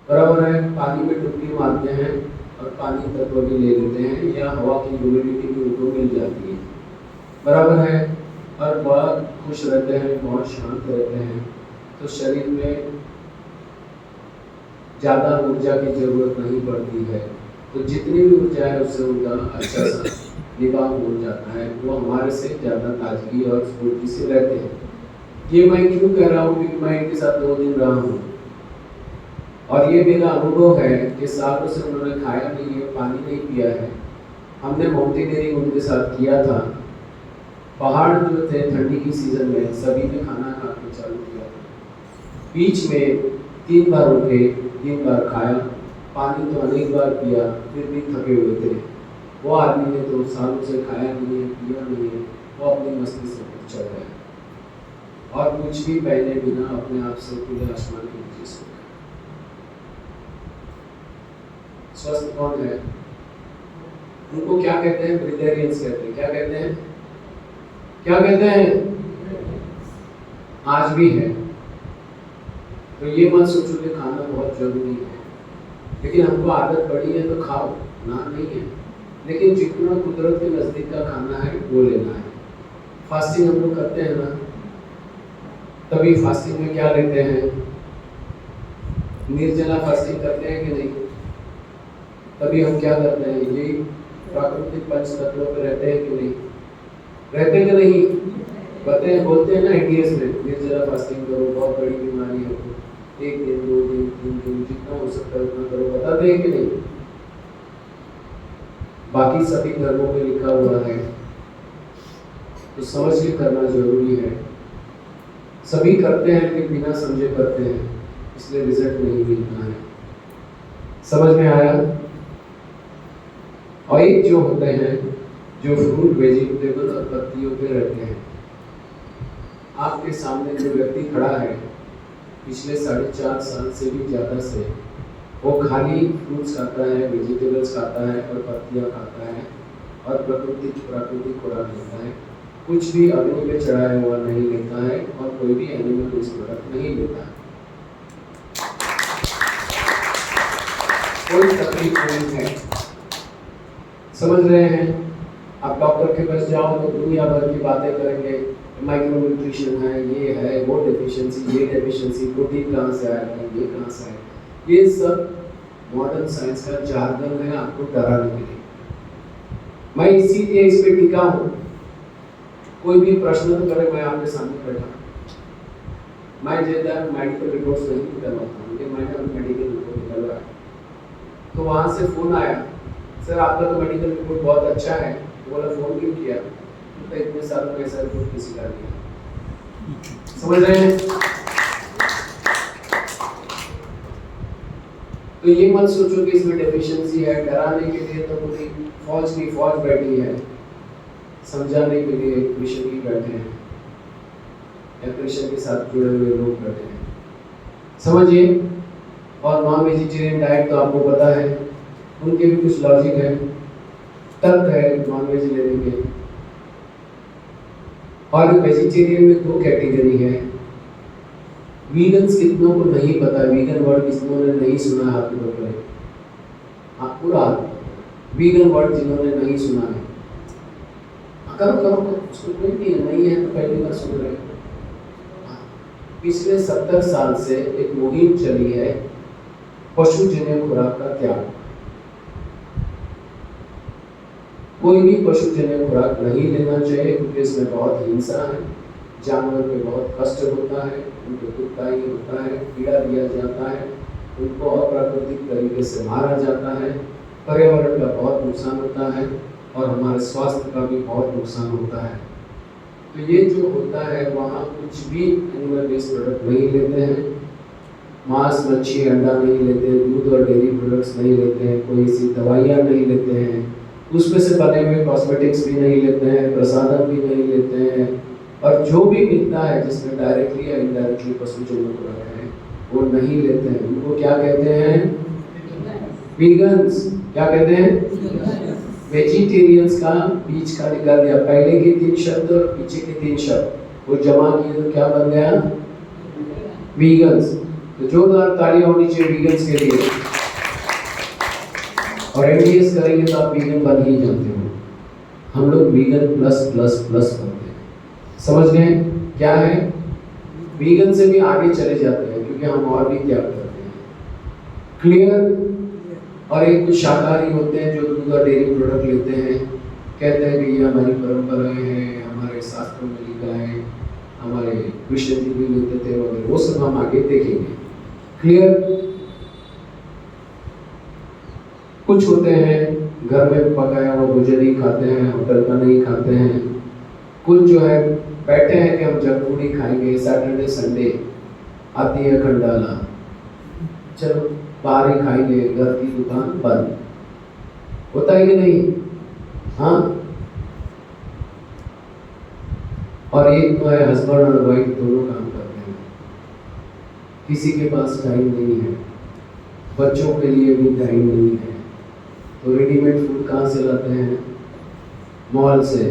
बराबर है। पानी में डुबकी मारते हैं और पानी तत्व भी ले लेते हैं, या हवा की ह्यूमिडिटी भी उनको मिल जाती है, बराबर है। और बहुत खुश रहते हैं, बहुत शांत रहते हैं, तो शरीर में ज़्यादा ऊर्जा की जरूरत नहीं पड़ती है। तो जितनी भी ऊर्जा है उससे उनका अच्छा सा निवाह हो जाता है, वो हमारे से ज़्यादा ताजगी और स्फूर्ति से रहते हैं। ये मैं क्यों कह रहा हूँ, क्योंकि मैं इनके साथ 2 दिन रहा हूँ और ये मेरा अनुभव है कि सालों से उन्होंने खाया नहीं है, पानी नहीं पिया है। हमने माउंटेनियरिंग उनके साथ किया था। पहाड़ जो थे ठंडी की सीजन में सभी ने खाना खाना चालू किया था। बीच में 3 बार उठे, 3 बार खाया, पानी तो अनेक बार पिया, फिर भी थके हुए थे। वो आदमी ने तो सालों से खाया नहीं है, पिया नहीं है, वो अपनी मस्ती से चल रहा है और कुछ भी पहले बिना अपने आप से खुले आसमान के नीचे सो गए। स्वस्थ कौन है? उनको क्या कहते हैं? ब्रिथेरियंस कहते हैं। क्या कहते हैं? क्या कहते हैं? आज भी है। तो ये मत सोचो कि खाना बहुत जरूरी है, लेकिन हमको आदत पड़ी है तो खाओ, ना नहीं है, लेकिन जितना कुदरत के नजदीक का खाना है वो लेना है। फास्टिंग हम लोग करते हैं ना, तभी फास्टिंग में क्या लेते हैं? निर्जला फास्टिंग करते हैं कि नहीं? तभी हम क्या करते हैं? ये प्राकृतिक पंच तत्वों पे रहते हैं कि नहीं? रहते कि नहीं? बोलते हैं ना इंडियंस में, निर्जला फास्टिंग करो, बहुत बड़ी बीमारी है, 1 दिन 2 दिन 3 दिन जितना हो सकता है उतना करो। बताते हैं कि नहीं? बाकी सभी धर्मों में लिखा हुआ है, तो समझ के करना जरूरी है। सभी करते हैं लेकिन बिना समझे करते हैं, इसलिए रिजल्ट नहीं मिलता है। समझ में आया? और एक जो होते हैं जो फ्रूट वेजिटेबल और पत्तियों पे रहते हैं, आपके सामने जो व्यक्ति खड़ा है पिछले 4.5 साल से भी ज़्यादा से, वो खाली फ्रूट्स खाता है, वेजिटेबल्स खाता है और पत्तियाँ खाता है और प्राकृतिक खुराक लेता है। कुछ भी अग्नि पे चढ़ाया हुआ नहीं लेता है और कोई भी एनिमल बेस्ड प्रोडक्ट नहीं लेता है। कोई तकलीफ नहीं है। समझ रहे हैं? आप डॉक्टर के पास जाओ तो दुनिया भर की बातें करेंगे, माइक्रो न्यूट्रिशन है, ये है, वो डेफिशिएंसी, ये डेफिशिएंसी, प्रोटीन कहाँ से आएगा, ये कहाँ से आएगा। ये सब मॉडर्न साइंस का जार्गन है आपको डराने के लिए। मैं इसीलिए इस पे टिका हूँ। कोई भी प्रश्न तो करे, मैं आपके सामने बैठा। मैं ज्यादा मेडिकल रिपोर्ट्स नहीं निकलवाता, लेकिन मैंने मेडिकल रिपोर्ट निकलवाया तो वहाँ से फोन आया, सर आपका तो मेडिकल रिपोर्ट बहुत अच्छा है। तो बोला फोन क्यों किया? तो इतने सालों में ऐसा रिपोर्ट किसी का नहीं। समझ रहे हैं? तो ये मत सोचो कि इसमें डेफिशिएंसी है। डराने के लिए तो पूरी फौज की फौज बैठी है, समझाने के लिए मिशन भी बैठे हैं, या कृष्ण के साथ जुड़े हुए लोग बैठे हैं। समझिए। और नॉन वेजिटेरियन डाइट तो आपको पता है, उनके भी कुछ लॉजिक है, तर्क है नॉन वेज लेने के। और वेजिटेरियन में 2 कैटेगरी है। वीगन्स कितनों को नहीं पता, वीगन वर्ड कितनों ने नहीं सुना है? आपको पता है? आप पूरा वीगन वर्ड जिन्होंने नहीं सुना है, करो करो करो, उसको कोई नहीं है तो पहली बार सुन रहे हैं। पिछले 70 साल से एक मुहिम चली है पशुजन्य खुराक का त्याग। कोई भी पशुजन्य खुराक नहीं लेना चाहिए, क्योंकि इसमें बहुत हिंसा है, जानवर पे बहुत कष्ट होता है, उनको दुखदायी होता है, पीड़ा दिया जाता है, उनको अप्राकृतिक तरीके से मारा जाता है, पर्यावरण का बहुत नुकसान होता है और हमारे स्वास्थ्य का भी बहुत नुकसान होता है। तो ये जो होता है, वहाँ कुछ भी एनिमल बेस्ड प्रोडक्ट नहीं लेते हैं, मांस मच्छी अंडा नहीं लेते, दूध और डेयरी प्रोडक्ट्स नहीं लेते हैं, कोई सी दवाइयाँ नहीं लेते हैं, उसमें से बने हुए कॉस्मेटिक्स भी नहीं लेते हैं, प्रसादम भी नहीं लेते हैं, और जो भी मिलता है जिसमें डायरेक्टली या इनडायरेक्टली पशुजन्य खुराक है वो नहीं लेते हैं। उनको क्या कहते हैं? वीगन्स। क्या कहते हैं? वेजिटेरियंस का बीच का निकाल दिया, पहले के 3 शब्द और पीछे के 3 शब्द वो जमा किए तो क्या बन गया? वीगन्स। तो जोरदार तालियां होनी चाहिए वीगन्स के लिए। और एमबीएस करेंगे तो आप वीगन बन ही जाते हो। हम लोग वीगन प्लस प्लस प्लस बनते हैं, समझ गए क्या है? वीगन से भी आगे चले जाते हैं क्योंकि हम और भी त्याग करते हैं। क्लियर? और एक कुछ शाकाहारी होते हैं जो दूध और डेयरी प्रोडक्ट लेते हैं, कहते हैं कि ये हमारी परंपराएं हैं, हमारे शास्त्रों में लिखा है, हमारे कृष्ण जी भी लेते थे वगैरह, वो सब हम आगे देखेंगे। क्लियर? कुछ होते हैं घर में पकाया हुआ भोजन ही खाते हैं, होटल का नहीं खाते हैं। कुछ जो है बैठे हैं कि हम जंक फूड ही खाएंगे, सैटरडे संडे आती है खंडाला, चलो बाहर ही खाएंगे, घर की दुकान बंद। होता है कि नहीं? हाँ। और एक तो है हस्बैंड और वाइफ दोनों काम करते हैं, किसी के पास टाइम नहीं है, बच्चों के लिए भी टाइम नहीं है, तो रेडीमेड फूड कहाँ से लाते हैं? मॉल से।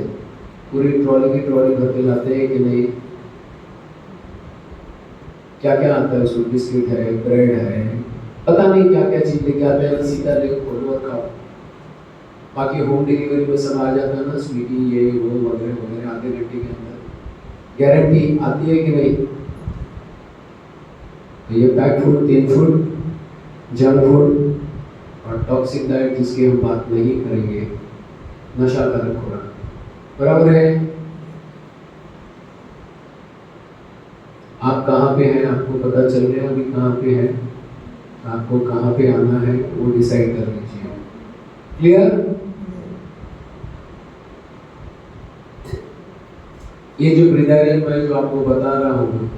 पूरी ट्रॉली की ट्रॉली भर के लाते हैं कि नहीं? क्या क्या आता है उसमें? बिस्किट है, ब्रेड है, पता नहीं क्या क्या चीज लेके आते हैं, सीधा लेके खोलो और खाओ। बाकी होम डिलीवरी में सब आ जाता है ना, स्विगी ये वो वगैरह वगैरह, आधे घंटे के अंदर गारंटी आती है कि नहीं? तो ये पैक फूड, तीन फूड, जंक फूड और टॉक्सिक डाइट जिसकी हम बात नहीं करेंगे, नशाकारक खुराक, बराबर है? आप कहाँ पे हैं आपको पता चल गया अभी कहाँ पे है, आपको कहाँ पे आना है वो डिसाइड कर लीजिए। क्लियर? ये जो ब्रिदारियन मैं जो आपको बता रहा हूँ,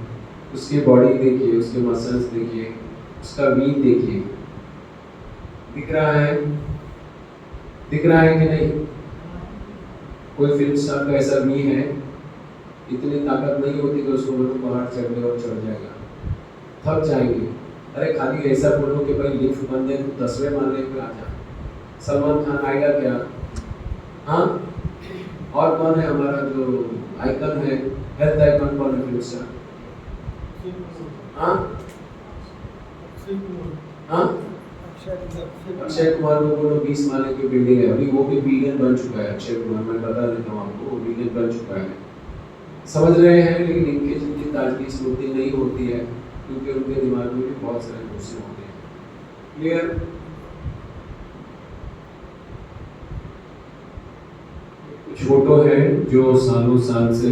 उसकी बॉडी देखिए, उसके मसल्स देखिए, उसका वीट देखिए, दिख रहा है? दिख रहा है कि नहीं? कोई फिल्म स्टार का ऐसा वी है, इतनी ताकत नहीं होती कि उसको बोलो पहाड़ चढ़ गए और चढ़ जाएगा, थक जाएंगे। अरे खाली ऐसा बोलो कि भाई लिफ्ट बंद है तो 10वें मारने पे आ जा। सलमान खान आएगा क्या? हाँ। और कौन है हमारा जो आइकन है, हेल्थ आइकन कौन है फिल्म स्टार? हाँ हाँ, अक्षय कुमार को बोलो 20 माले की बिल्डिंग है, अभी वो भी वीगन बन चुका है। अक्षय कुमार, मैं बता देता हूँ आपको, वो वीगन बन चुका है, समझ रहे हैं? लेकिन इनकी जितनी ताजगी स्मृति नहीं होती है क्योंकि उनके दिमाग में भी बहुत सारे गुस्से होते हैं। क्लियर? कुछ फोटो है जो सालों साल से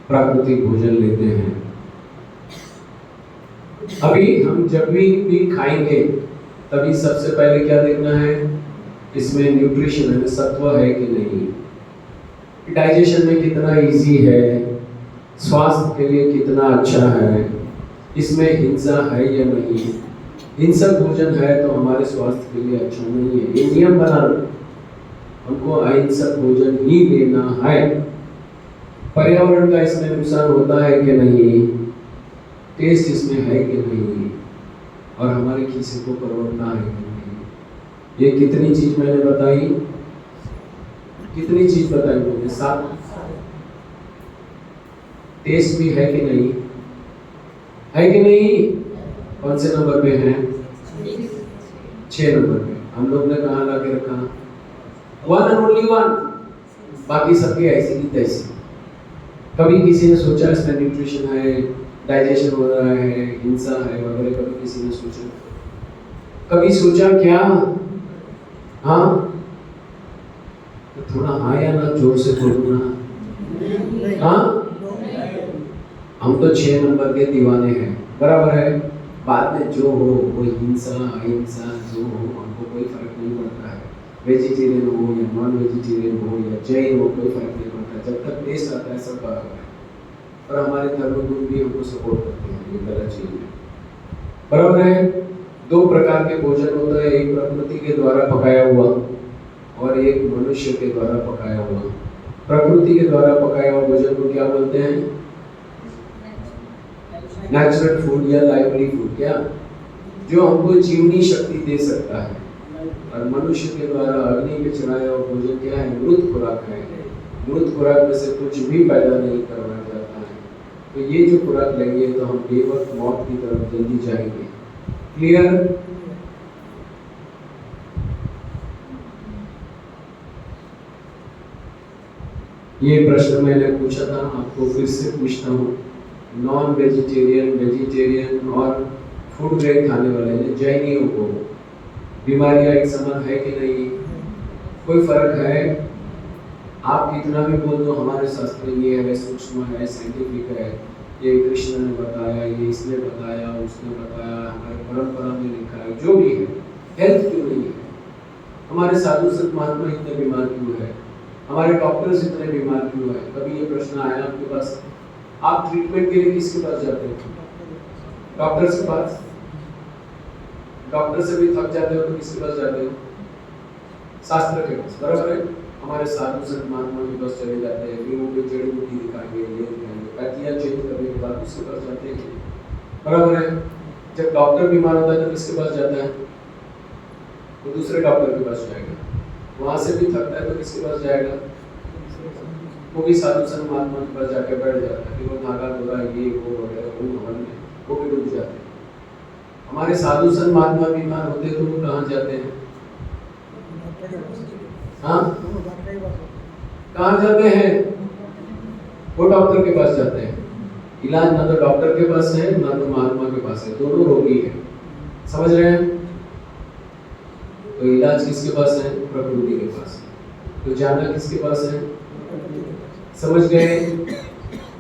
प्राकृतिक भोजन लेते हैं। अभी हम जब भी खाएंगे तभी सबसे पहले क्या देखना है, इसमें न्यूट्रिशन है, सत्व है कि नहीं, डाइजेशन में कितना इजी है, स्वास्थ्य के लिए कितना अच्छा है, इसमें हिंसा है या नहीं। हिंसक भोजन है तो हमारे स्वास्थ्य के लिए अच्छा नहीं है। ये नियम बना लो, हमको अहिंसक भोजन ही लेना है। पर्यावरण का इसमें नुकसान होता है कि नहीं, टेस्ट इसमें है कि नहीं, और हमारे खीसे को परवड़ता है कि नहीं। ये कितनी चीज मैंने बताई, कितनी चीज बताई मैंने? 7। टेस्ट भी है कि नहीं, है कि नहीं? कौन से नंबर पे है? 6 नंबर पे। हम लोग ने कहाँ ला के रखा? 1 and only 1, बाकी सबके ऐसी की तैसी। कभी किसी ने सोचा इसमें न्यूट्रिशन है, डाइजेशन हो रहा है, हिंसा है वगैरह? कभी किसी ने सोचा? कभी सोचा क्या? हाँ, तो थोड़ा हाँ या ना जोर से बोलो ना। हाँ, हम तो 6 नंबर के दीवाने हैं, बराबर है? बाद में जो हो, वो हिंसा अहिंसा जो हो, हमको कोई फर्क नहीं पड़ता है। वेजिटेरियन हो या नॉन वेजिटेरियन हो या जैन हो, कोई फर्क नहीं पड़ता, जब तक टेस्ट आता है सब बराबर है। और हमारे धर्मगुरु भी हमको सपोर्ट करते हैं, ये गलत चीज है, बराबर है? 2 प्रकार के भोजन होता है, एक प्रकृति के द्वारा पकाया हुआ और एक मनुष्य के द्वारा पकाया हुआ। प्रकृति के द्वारा पकाया हुआ भोजन को क्या बोलते हैं? नेचुरल फूड या लाइवली फूड, क्या जो हमको जीवनी शक्ति दे सकता है। और मनुष्य के द्वारा अग्नि में चढ़ाया हुआ भोजन क्या है? मृत खुराक है। मृत खुराक में से कुछ भी पैदा नहीं करवाया जाता है, तो ये जो खुराक लेंगे तो हम बेवक्त मौत की तरफ जल्दी जाएंगे। क्लियर? ये प्रश्न मैंने पूछा था, आपको फिर से पूछता हूँ। नॉन वेजिटेरियन, वेजिटेरियन और फूड ग्रेन खाने वाले जैनियों को बीमारियां एक समान है कि नहीं? कोई फर्क है? आप कितना भी बोल दो हमारे शास्त्र में ये है, सूक्ष्म है, साइंटिफिक है, ये कृष्ण ने बताया, ये इसने बताया, उसने बताया, हमारे परंपरा में लिखा है, जो भी है, हेल्थ क्यों नहीं है? हमारे साधु संत महात्मा इतने बीमार क्यों है? हमारे डॉक्टर्स इतने बीमार क्यों है? कभी ये प्रश्न आया आपके पास? आप ट्रीटमेंट के लिए किसके पास जाते हो? डॉक्टर के पास। डॉक्टर से भी थक जाते हो तो किसके पास जाते हो? शास्त्र के पास, बराबर है? हमारे साधु संत महात्मा के पास चले जाते हैं, फिर वो जड़ी बूटी दिखाएंगे, ये दिखाएंगे, पैथियां चेंज करने के बाद उसके पास जाते हैं, बराबर है? जब डॉक्टर बीमार होता है तो किसके पास जाता है? वो दूसरे डॉक्टर के पास जाएगा। वहां से भी थकता है तो किसके पास जाएगा? वो भी साधु संत महात्मा के पास जाके बैठ जाता है, फिर वो धागा धोरा ये वो वगैरह वो भवन में वो भी डूब जाते हैं। हमारे साधु संत महात्मा बीमार होते तो वो कहाँ जाते हैं? हाँ, कहाँ जाते हैं? वो डॉक्टर के पास जाते हैं। इलाज ना तो डॉक्टर के पास है ना तो महात्मा के पास है, दोनों रोगी है। समझ रहे हैं? तो इलाज किसके पास है? प्रकृति के पास है। तो जाना किसके पास है? समझ गए?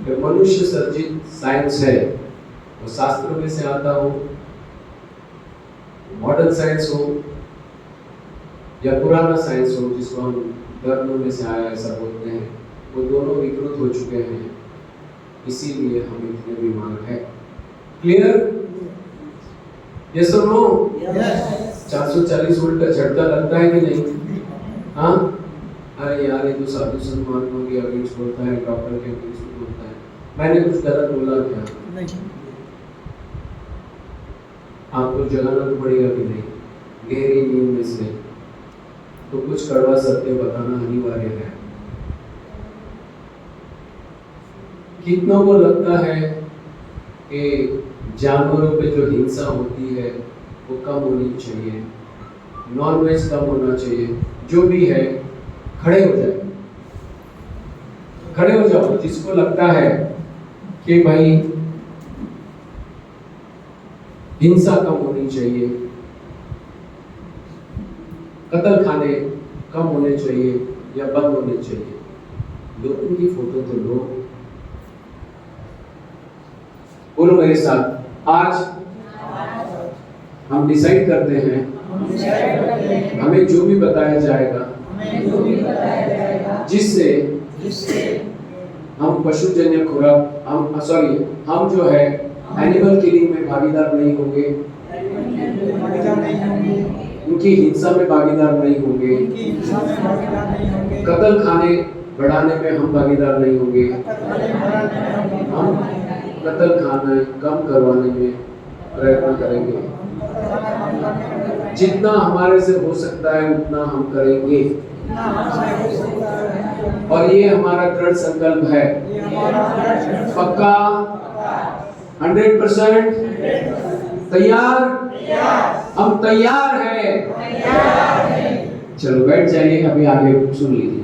जो मनुष्य सर्जित साइंस है वो शास्त्रों में से आता हो, मॉडर्न साइंस हो या पुराना साइंस हो जिसको हम धर्मों में से आया ऐसा बोलते हैं, वो दोनों विकृत हो चुके हैं, इसीलिए हम इतने बीमार हैं। क्लियर? यस और नो? 440 वोल्ट का झटका लगता है कि नहीं? हाँ, अरे यार ये तो साधु संत महात्मा के अगेंस्ट बोलता है, डॉक्टर के अगेंस्ट बोलता है, मैंने कुछ गलत बोला क्या? आपको जगाना तो पड़ेगा कि नहीं? गहरी नींद में से तो कुछ कड़वा सत्य बताना अनिवार्य है। कितनों को लगता है कि जानवरों पे जो हिंसा होती है वो कम होनी चाहिए, नॉनवेज कम होना चाहिए? जो भी है खड़े हो जाए, खड़े हो जाओ जिसको लगता है कि भाई हिंसा कम होनी चाहिए, कत्ल खाने कम होने चाहिए या बंद होने चाहिए। लोगों की फोटो तो लो, बोलो मेरे साथ, आज हम डिसाइड करते हैं हमें जो भी बताया जाएगा जिससे हम पशुजन्य खुराक हम जो है एनिमल किलिंग में भागीदार नहीं होंगे, उनकी हिंसा में भागीदार नहीं होंगे, कत्ल खाने बढ़ाने में हम भागीदार नहीं होंगे, हम कत्ल खाना कम करवाने में प्रयत्न करेंगे। जितना हमारे से हो सकता है उतना हम करेंगे और ये हमारा दृढ़ संकल्प है। पक्का? 100% तैयार? हम तैयार हैं। चलो बैठ जाइए, अभी आगे सुन लीजिए।